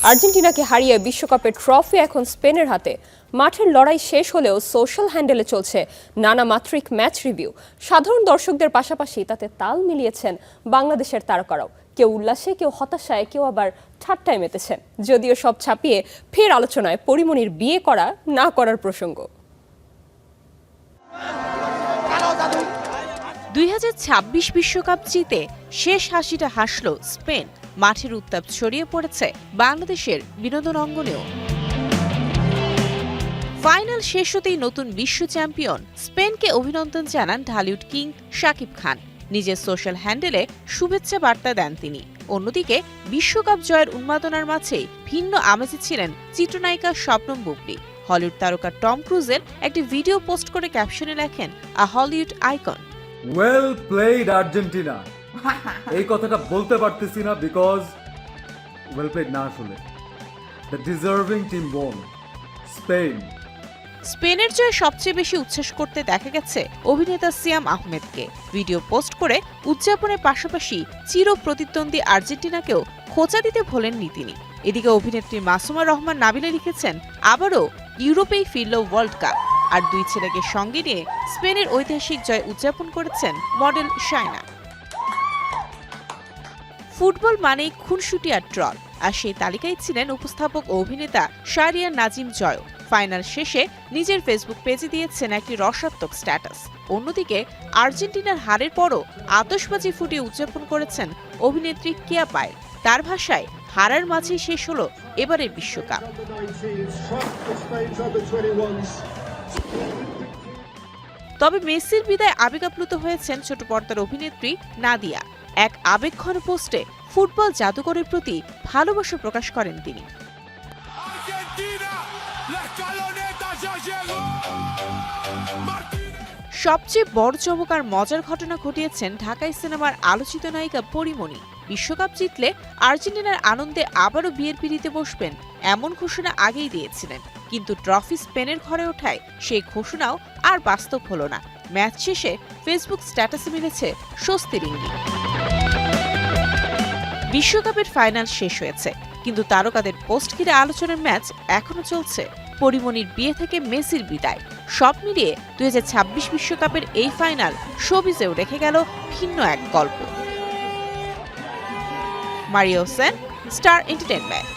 আর্জেন্টিনাকে হারিয়ে বিশ্বকাপের ট্রফি এখন স্পেনের হাতে। মাঠের লড়াই শেষ হলেও সোশ্যাল হ্যান্ডেলে চলছে নানা মাত্রিক ম্যাচ রিভিউ। সাধারণ দর্শকদের পাশাপাশি তাতে তাল মিলিয়েছেন বাংলাদেশের তারকারাও। কেউ উল্লাসে, কেউ হতাশায়, কেউ আবার ঠাট্টায় মেতেছেন। যদিও সব ছাপিয়ে ফের আলোচনায় পরিমণির বিয়ে করা না করার প্রসঙ্গ। 2026 বিশ্বকাপ জিতে শেষ হাসিটা হাসল স্পেন। মাঠের উত্তাপ ছড়িয়ে পড়েছে বাংলাদেশের বিনোদন অঙ্গনেও। ফাইনাল শেষ হতেই নতুন বিশ্ব চ্যাম্পিয়ন স্পেনকে অভিনন্দন জানান ঢালিউড কিং শাকিব খান। নিজের সোশ্যাল হ্যান্ডেলে শুভেচ্ছা বার্তা দেন তিনি। অন্যদিকে বিশ্বকাপ জয়ের উন্মাদনার মাঝেই ভিন্ন আমেজে ছিলেন চিত্রনায়িকা শবনম বুবলি। হলিউড তারকা টম ক্রুজের একটি ভিডিও পোস্ট করে ক্যাপশনে লেখেন, a Hollywood icon. Well played Argentina. এই কথাটা বলতে পারতেছি না বিকজ ওয়েল প্লেড না আসলে the deserving team won, Spain. স্পেনের জয়ে সবচেয়ে বেশি উচ্ছ্বাস করতে দেখা গেছে অভিনেতা সিয়াম আহমেদকে। ভিডিও পোস্ট করে উদযাপনের পাশাপাশি চির প্রতিদ্বন্দ্বী আর্জেন্টিনাকেও খোঁচা দিতে ভোলেননি তিনি। এদিকে অভিনেত্রী মাসুমা রহমান নাবিলা লিখেছেন, আবারও ইউরোপেই ফিরল ওয়ার্ল্ড কাপ। আর দুই ছেলেকে সঙ্গে নিয়ে স্পেনের ঐতিহাসিক জয় উদযাপন করেছেন মডেল শায়না। ফুটবল মানেই খুনসুটি আর ট্রল, আর সেই তালিকায় ছিলেন উপস্থাপক ও অভিনেতা শাহরিয়ার নাজিম জয়। ফাইনাল শেষে নিজের ফেসবুক পেজে দিয়েছেন একটি রসাত্মক স্ট্যাটাস। অন্যদিকে আর্জেন্টিনার হারের পরও আতশবাজি ফুটিয়ে উদযাপন করেছেন অভিনেত্রী কেয়া পায়েল। তার ভাষায়, হারার মাঝেই শেষ হলো এবারের বিশ্বকাপ। তবে মেসির বিদায় আবেগাপ্লুত হয়েছেন ছোট পর্দার অভিনেত্রী নাদিয়া। এক আবেগঘন পোস্টে ফুটবল জাদুকরের প্রতি ভালোবাসা প্রকাশ করেন তিনি। সবচেয়ে বড় চমক আর মজার ঘটনা ঘটিয়েছেন ঢাকাই সিনেমার আলোচিত নায়িকা পরিমণি। বিশ্বকাপ জিতলে আর্জেন্টিনার আনন্দে আবারও বিয়ের পিঁড়িতে বসবেন এমন ঘোষণা আগেই দিয়েছিলেন, কিন্তু ট্রফি স্পেনের ঘরে ওঠায় সেই ঘোষণাও আর বাস্তব হলো না। ম্যাচ শেষে ফেসবুক স্ট্যাটাসে মিলেছে স্বস্তির ইঙ্গিত। বিশ্বকাপের ফাইনাল শেষ হয়েছে, কিন্তু তারকাদের পোস্ট ঘিরে আলোচনার ম্যাচ এখনো চলছে। পরিমণির বিয়ে থেকে মেসির বিদায়, সব মিলিয়ে 2026 বিশ্বকাপের এই ফাইনাল শোবিজেও রেখে গেল ভিন্ন এক গল্প। মারিয়া হোসেন, স্টার এন্টারটেইনমেন্ট।